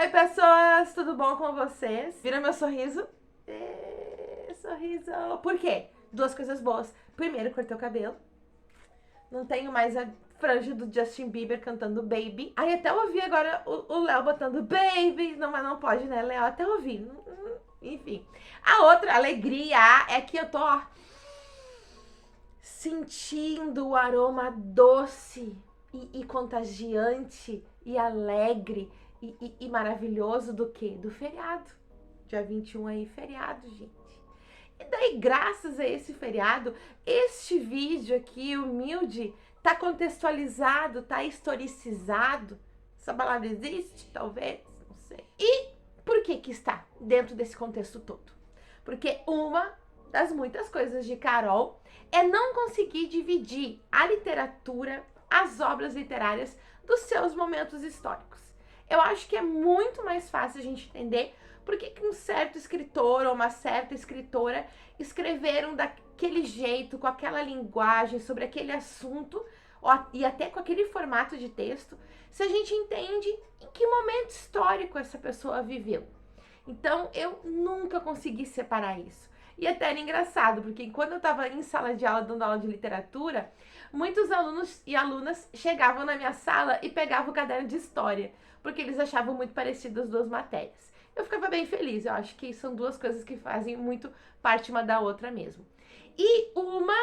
Oi, pessoas, tudo bom com vocês? Viram meu sorriso? Sorriso. Por quê? Duas coisas boas. Primeiro, cortei o cabelo. Não tenho mais a franja do Justin Bieber cantando Baby. Aí até ouvi agora o Léo botando Baby. Não, mas não pode, né, Léo? Até ouvi. Enfim. A outra alegria é que eu tô, ó, sentindo o aroma doce e contagiante e alegre e maravilhoso do quê? Do feriado. Dia 21 aí, feriado, gente. E daí, graças a esse feriado, este vídeo aqui, humilde, tá contextualizado, tá historicizado. Essa palavra existe, talvez, não sei. E por que que está dentro desse contexto todo? Porque uma das muitas coisas de Carol é não conseguir dividir a literatura, as obras literárias dos seus momentos históricos. Eu acho que é muito mais fácil a gente entender por que um certo escritor ou uma certa escritora escreveram daquele jeito, com aquela linguagem, sobre aquele assunto, e até com aquele formato de texto, se a gente entende em que momento histórico essa pessoa viveu. Então, eu nunca consegui separar isso. E até era engraçado, porque quando eu estava em sala de aula, dando aula de literatura, muitos alunos e alunas chegavam na minha sala e pegavam o caderno de história, porque eles achavam muito parecidas as duas matérias. Eu ficava bem feliz, eu acho que são duas coisas que fazem muito parte uma da outra mesmo. E uma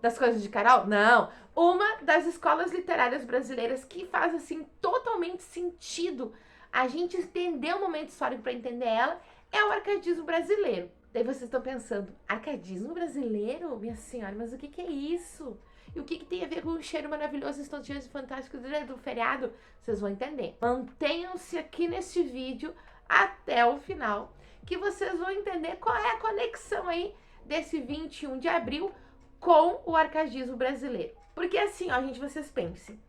das coisas de Carol? Não. Uma das escolas literárias brasileiras que faz, assim, totalmente sentido a gente entender o momento histórico para entender ela é o arcadismo brasileiro. Daí vocês estão pensando, arcadismo brasileiro? Minha senhora, mas o que é isso? E o que tem a ver com o cheiro maravilhoso, estonteante e fantástico do feriado? Vocês vão entender. Mantenham-se aqui neste vídeo até o final, que vocês vão entender qual é a conexão aí desse 21 de abril com o arcadismo brasileiro. Porque assim, ó, gente, vocês pensem,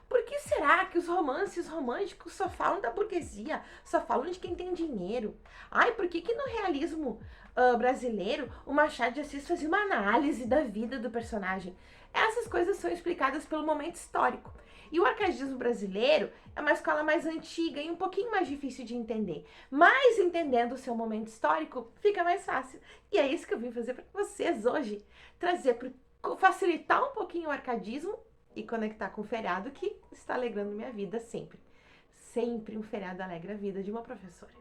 por que será que os romances românticos só falam da burguesia, só falam de quem tem dinheiro? Ai, por que no realismo brasileiro o Machado de Assis fazia uma análise da vida do personagem? Essas coisas são explicadas pelo momento histórico. E o arcadismo brasileiro é uma escola mais antiga e um pouquinho mais difícil de entender. Mas entendendo o seu momento histórico, fica mais fácil. E é isso que eu vim fazer para vocês hoje. Trazer para facilitar um pouquinho o arcadismo e conectar com o feriado que está alegrando minha vida sempre. Sempre um feriado alegra a vida de uma professora.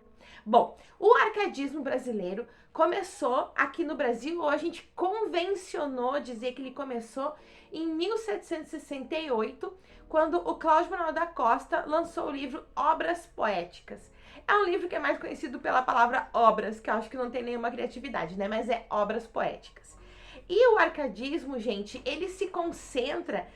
Bom, o arcadismo brasileiro começou aqui no Brasil, ou a gente convencionou dizer que ele começou em 1768, quando o Cláudio Manuel da Costa lançou o livro Obras Poéticas. É um livro que é mais conhecido pela palavra obras, que eu acho que não tem nenhuma criatividade, né? Mas é obras poéticas. E o arcadismo, gente, ele se concentra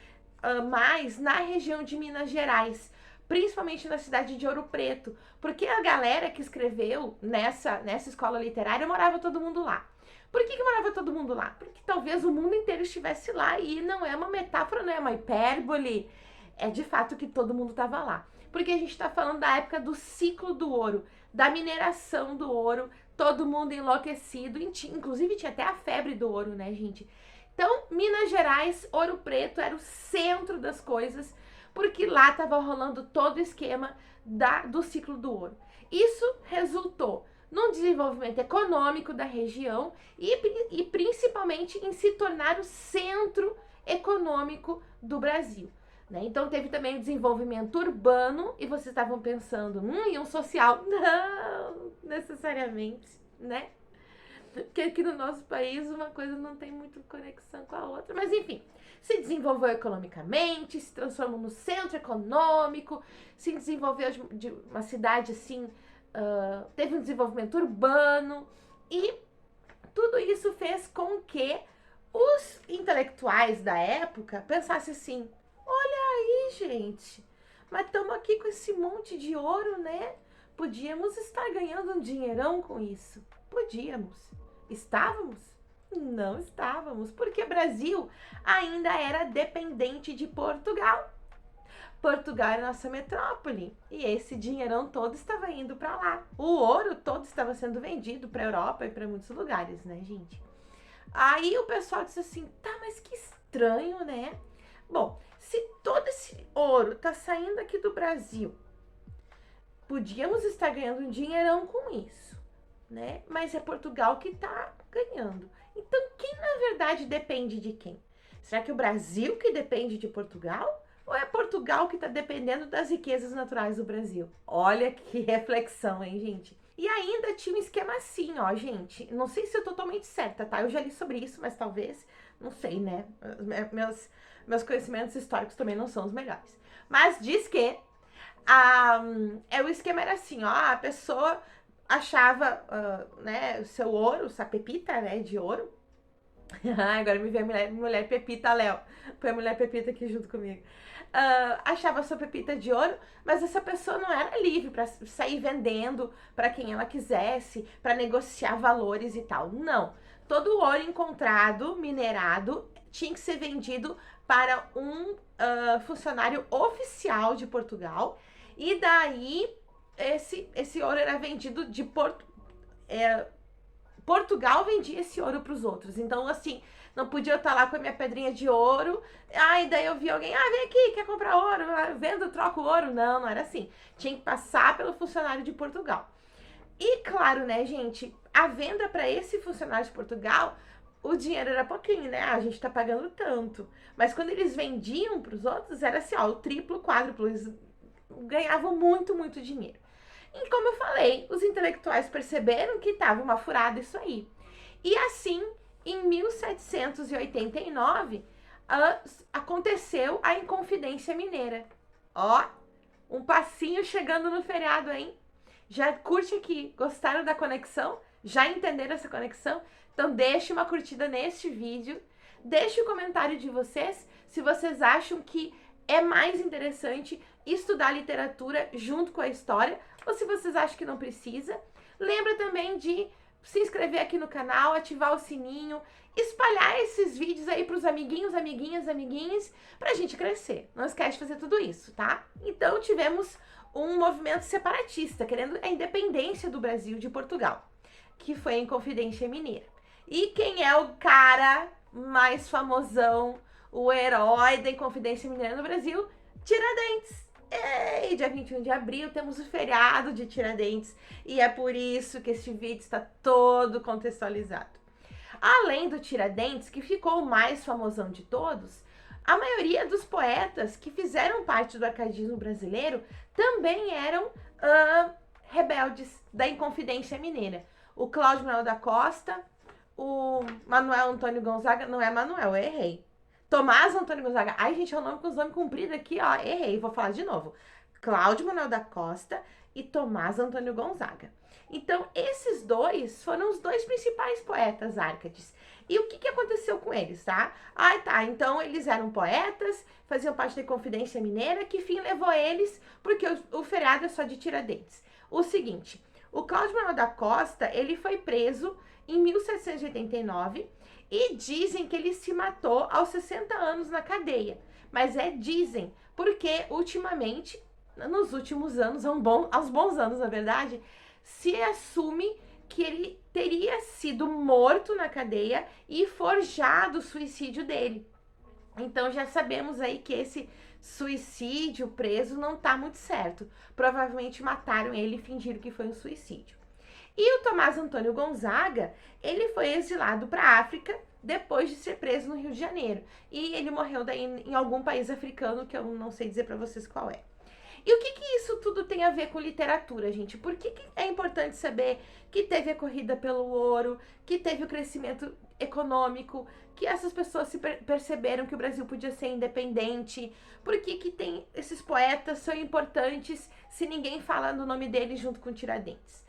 mais na região de Minas Gerais, principalmente na cidade de Ouro Preto, porque a galera que escreveu nessa escola literária morava todo mundo lá. Por que morava todo mundo lá? Porque talvez o mundo inteiro estivesse lá e não é uma metáfora, não é uma hipérbole, é de fato que todo mundo estava lá. Porque a gente está falando da época do ciclo do ouro, da mineração do ouro, todo mundo enlouquecido, inclusive tinha até a febre do ouro, né, gente? Então, Minas Gerais, Ouro Preto era o centro das coisas, porque lá estava rolando todo o esquema do ciclo do ouro. Isso resultou num desenvolvimento econômico da região e principalmente em se tornar o centro econômico do Brasil. Né? Então teve também o desenvolvimento urbano, e vocês estavam pensando, e um social? Não, necessariamente, né? Porque aqui no nosso país uma coisa não tem muito conexão com a outra, mas enfim, se desenvolveu economicamente, se transformou no centro econômico, se desenvolveu de uma cidade assim, teve um desenvolvimento urbano, e tudo isso fez com que os intelectuais da época pensassem assim, olha aí, gente, mas estamos aqui com esse monte de ouro, né? Podíamos estar ganhando um dinheirão com isso. Podíamos. Estávamos? Não estávamos, porque o Brasil ainda era dependente de Portugal. Portugal era nossa metrópole e esse dinheirão todo estava indo para lá. O ouro todo estava sendo vendido para a Europa e para muitos lugares, né, gente? Aí o pessoal disse assim, tá, mas que estranho, né? Bom, se todo esse ouro tá saindo aqui do Brasil, podíamos estar ganhando um dinheirão com isso, né? Mas é Portugal que está ganhando. Então, quem na verdade depende de quem? Será que é o Brasil que depende de Portugal? Ou é Portugal que está dependendo das riquezas naturais do Brasil? Olha que reflexão, hein, gente? E ainda tinha um esquema assim, ó, gente. Não sei se eu tô totalmente certa, tá? Eu já li sobre isso, mas talvez, não sei, né? Meus conhecimentos históricos também não são os melhores. Mas diz que o esquema era assim, ó, a pessoa achava, né, o seu ouro, sua pepita, né, de ouro. Agora me veio a mulher Pepita, Léo. Foi a mulher Pepita aqui junto comigo. Achava sua pepita de ouro, mas essa pessoa não era livre para sair vendendo para quem ela quisesse, para negociar valores e tal. Não. Todo o ouro encontrado, minerado, tinha que ser vendido para um funcionário oficial de Portugal. E daí, esse ouro era vendido de Portugal vendia esse ouro para os outros. Então, assim, não podia eu estar lá com a minha pedrinha de ouro. Ai, daí eu vi alguém, vem aqui, quer comprar ouro? Vendo, troco ouro. Não, não era assim. Tinha que passar pelo funcionário de Portugal. E claro, né, gente, a venda para esse funcionário de Portugal, o dinheiro era pouquinho, né? A gente tá pagando tanto. Mas quando eles vendiam para os outros, era assim, ó, o triplo, quádruplo. Eles ganhavam muito, muito dinheiro. E como eu falei, os intelectuais perceberam que estava uma furada isso aí. E assim, em 1789, aconteceu a Inconfidência Mineira. Ó, um passinho chegando no feriado, hein? Já curte aqui, gostaram da conexão? Já entenderam essa conexão? Então deixe uma curtida neste vídeo, deixe o comentário de vocês, se vocês acham que é mais interessante estudar literatura junto com a história, ou se vocês acham que não precisa. Lembra também de se inscrever aqui no canal, ativar o sininho, espalhar esses vídeos aí pros amiguinhos, amiguinhas, pra gente crescer. Não esquece de fazer tudo isso, tá? Então tivemos um movimento separatista, querendo a independência do Brasil de Portugal, que foi a Inconfidência Mineira. E quem é o cara mais famosão, o herói da Inconfidência Mineira no Brasil? Tiradentes. E dia 21 de abril temos o feriado de Tiradentes e é por isso que este vídeo está todo contextualizado. Além do Tiradentes, que ficou o mais famosão de todos, a maioria dos poetas que fizeram parte do arcadismo brasileiro também eram rebeldes da Inconfidência Mineira. O Cláudio Manuel da Costa, o Manuel Antônio Gonzaga, não é Manuel, eu errei. Tomás Antônio Gonzaga. Ai, gente, é o nome com os nomes compridos aqui, ó. Errei, vou falar de novo. Cláudio Manuel da Costa e Tomás Antônio Gonzaga. Então, esses dois foram os dois principais poetas árcades. E o que aconteceu com eles, tá? Então eles eram poetas, faziam parte da Inconfidência Mineira, que fim levou eles, porque o feriado é só de Tiradentes. O seguinte, o Cláudio Manuel da Costa, ele foi preso em 1789, e dizem que ele se matou aos 60 anos na cadeia. Mas dizem, porque ultimamente, nos últimos anos, aos bons anos, na verdade, se assume que ele teria sido morto na cadeia e forjado o suicídio dele. Então já sabemos aí que esse suicídio preso não tá muito certo. Provavelmente mataram ele e fingiram que foi um suicídio. E o Tomás Antônio Gonzaga, ele foi exilado para a África depois de ser preso no Rio de Janeiro. E ele morreu daí em algum país africano, que eu não sei dizer para vocês qual é. E o que isso tudo tem a ver com literatura, gente? Por que é importante saber que teve a corrida pelo ouro, que teve o crescimento econômico, que essas pessoas perceberam que o Brasil podia ser independente? Por que tem esses poetas são importantes se ninguém fala no nome deles junto com Tiradentes?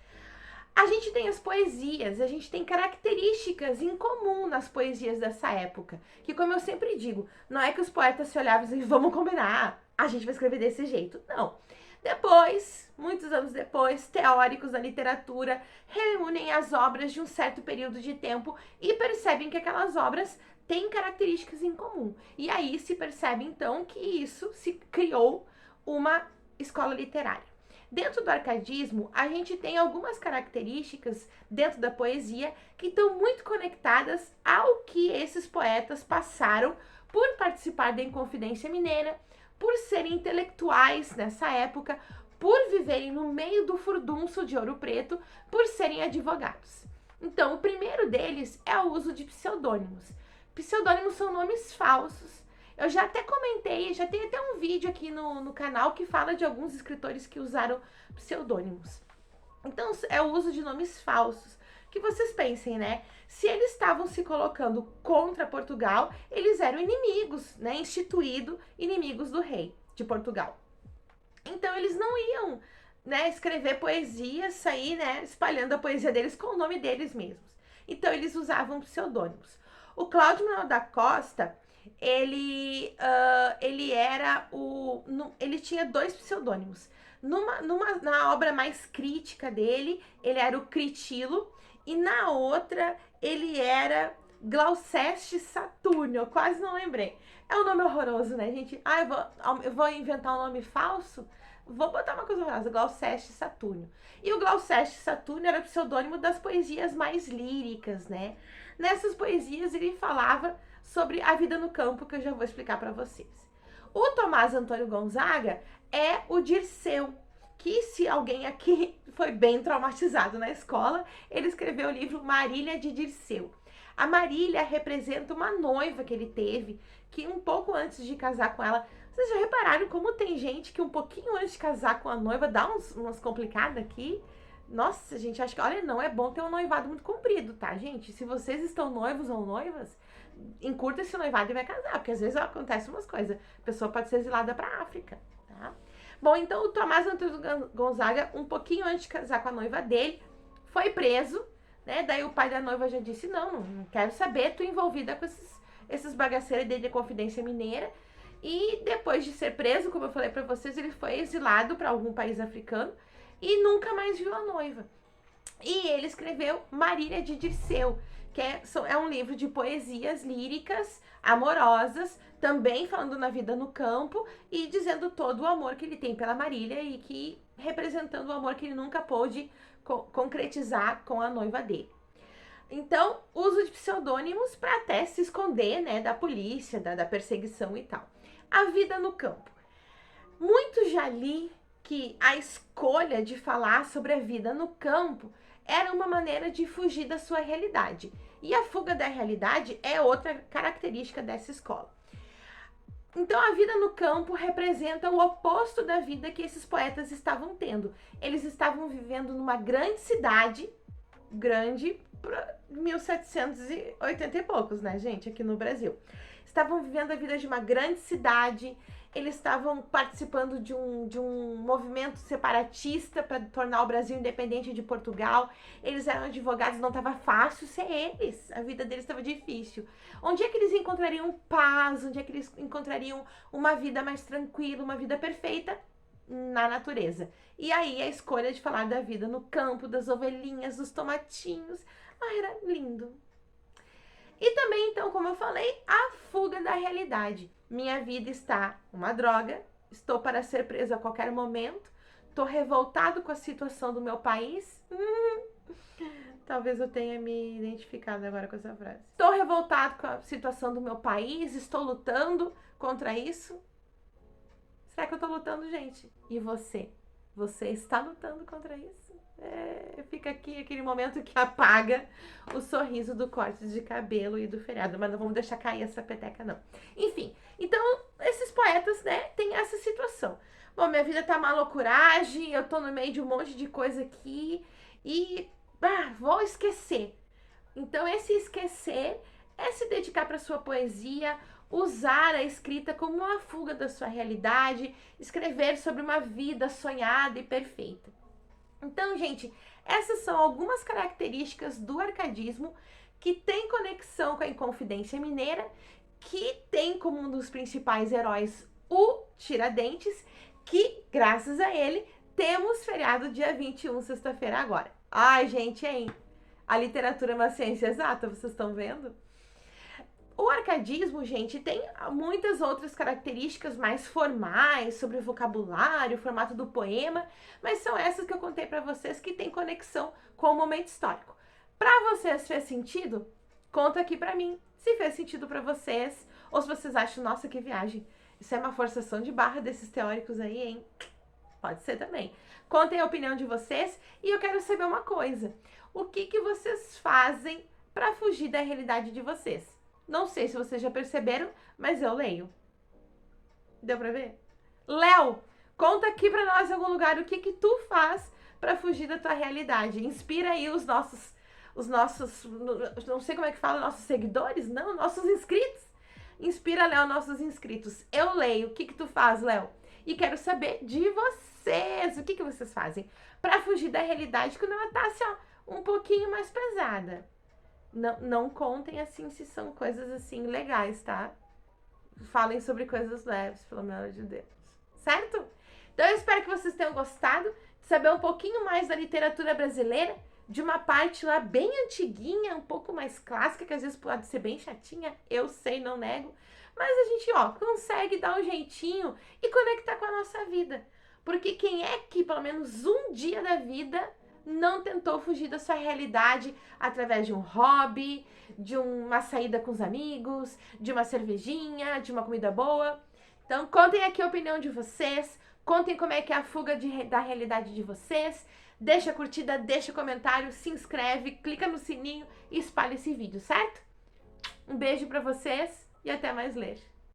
A gente tem as poesias, a gente tem características em comum nas poesias dessa época, que, como eu sempre digo, não é que os poetas se olhavam e diziam, vamos combinar, a gente vai escrever desse jeito. Não. Depois, muitos anos depois, teóricos da literatura reúnem as obras de um certo período de tempo e percebem que aquelas obras têm características em comum. E aí se percebe, então, que isso se criou uma escola literária. Dentro do arcadismo, a gente tem algumas características dentro da poesia que estão muito conectadas ao que esses poetas passaram por participar da Inconfidência Mineira, por serem intelectuais nessa época, por viverem no meio do furdunço de Ouro Preto, por serem advogados. Então, o primeiro deles é o uso de pseudônimos. Pseudônimos são nomes falsos. Eu já até comentei, já tem até um vídeo aqui no canal que fala de alguns escritores que usaram pseudônimos. Então, é o uso de nomes falsos. Que vocês pensem, né? Se eles estavam se colocando contra Portugal, eles eram inimigos, né? Instituído inimigos do rei de Portugal. Então, eles não iam, né, escrever poesia, sair, né, espalhando a poesia deles com o nome deles mesmos. Então, eles usavam pseudônimos. O Cláudio Manuel da Costa, ele tinha 2 pseudônimos. Na obra mais crítica dele, ele era o Critilo, e na outra, ele era Gloucester Saturnio, eu quase não lembrei. É um nome horroroso, né, gente? Eu vou inventar um nome falso? Vou botar uma coisa horrorosa, Gloucester Saturnio. E o Gloucester Saturnio era o pseudônimo das poesias mais líricas, né? Nessas poesias ele falava sobre a vida no campo, que eu já vou explicar para vocês. O Tomás Antônio Gonzaga é o Dirceu, que se alguém aqui foi bem traumatizado na escola, ele escreveu o livro Marília de Dirceu. A Marília representa uma noiva que ele teve, que um pouco antes de casar com ela, vocês já repararam como tem gente que um pouquinho antes de casar com a noiva dá umas complicadas aqui? Nossa, gente, acho que, olha, não é bom ter um noivado muito comprido, tá, gente? Se vocês estão noivos ou noivas, encurta esse noivado e vai casar, porque às vezes acontece umas coisas. A pessoa pode ser exilada pra África, tá? Bom, então o Tomás Antônio Gonzaga, um pouquinho antes de casar com a noiva dele, foi preso, né? Daí o pai da noiva já disse, não quero saber, tô envolvida com esses bagaceiros de Confidência Mineira. E depois de ser preso, como eu falei pra vocês, ele foi exilado para algum país africano e nunca mais viu a noiva. E ele escreveu Marília de Dirceu, que é um livro de poesias líricas, amorosas, também falando na vida no campo e dizendo todo o amor que ele tem pela Marília e que representando o amor que ele nunca pôde concretizar com a noiva dele. Então, uso de pseudônimos para até se esconder, né, da polícia, da perseguição e tal. A vida no campo. Muito já li que a escolha de falar sobre a vida no campo era uma maneira de fugir da sua realidade. E a fuga da realidade é outra característica dessa escola. Então, a vida no campo representa o oposto da vida que esses poetas estavam tendo. Eles estavam vivendo numa grande cidade, grande para 1780 e poucos, né, gente, aqui no Brasil. Estavam vivendo a vida de uma grande cidade, eles estavam participando de um movimento separatista para tornar o Brasil independente de Portugal. Eles eram advogados, não estava fácil ser eles, a vida deles estava difícil. Onde é que eles encontrariam paz? Onde é que eles encontrariam uma vida mais tranquila, uma vida perfeita? Na natureza. E aí a escolha de falar da vida no campo, das ovelhinhas, dos tomatinhos, era lindo. E também, então, como eu falei, a fuga da realidade. Minha vida está uma droga, estou para ser presa a qualquer momento, estou revoltado com a situação do meu país. Talvez eu tenha me identificado agora com essa frase. Estou revoltado com a situação do meu país, estou lutando contra isso. Será que eu estou lutando, gente? E você? Você está lutando contra isso? Fica aqui aquele momento que apaga o sorriso do corte de cabelo e do feriado. Mas não vamos deixar cair essa peteca, não. Enfim, então esses poetas, né, têm essa situação. Bom, minha vida tá uma loucuragem, eu tô no meio de um monte de coisa aqui e vou esquecer. Então esse esquecer é se dedicar para sua poesia, usar a escrita como uma fuga da sua realidade, escrever sobre uma vida sonhada e perfeita. Então, gente, essas são algumas características do arcadismo que tem conexão com a Inconfidência Mineira, que tem como um dos principais heróis o Tiradentes, que, graças a ele, temos feriado dia 21, sexta-feira agora. Ai, gente, hein? A literatura é uma ciência exata, vocês estão vendo? O arcadismo, gente, tem muitas outras características mais formais sobre o vocabulário, o formato do poema, mas são essas que eu contei para vocês que tem conexão com o momento histórico. Para vocês fez sentido? Conta aqui para mim se fez sentido para vocês ou se vocês acham, nossa, que viagem. Isso é uma forçação de barra desses teóricos aí, hein? Pode ser também. Contem a opinião de vocês e eu quero saber uma coisa. O que vocês fazem para fugir da realidade de vocês? Não sei se vocês já perceberam, mas eu leio. Deu pra ver? Léo, conta aqui pra nós em algum lugar o que tu faz pra fugir da tua realidade. Inspira aí os nossos, não sei como é que fala, nossos seguidores? Não, nossos inscritos. Inspira, Léo, nossos inscritos. Eu leio. O que tu faz, Léo? E quero saber de vocês. O que vocês fazem pra fugir da realidade quando ela tá assim, ó, um pouquinho mais pesada. Não contem assim se são coisas assim legais, tá? Falem sobre coisas leves, pelo amor de Deus. Certo? Então eu espero que vocês tenham gostado de saber um pouquinho mais da literatura brasileira, de uma parte lá bem antiguinha, um pouco mais clássica, que às vezes pode ser bem chatinha, eu sei, não nego. Mas a gente, ó, consegue dar um jeitinho e conectar com a nossa vida. Porque quem é que, pelo menos um dia da vida, não tentou fugir da sua realidade através de um hobby, de uma saída com os amigos, de uma cervejinha, de uma comida boa? Então, contem aqui a opinião de vocês, contem como é que é a fuga da realidade de vocês, deixa a curtida, deixa o comentário, se inscreve, clica no sininho e espalha esse vídeo, certo? Um beijo pra vocês e até mais ler.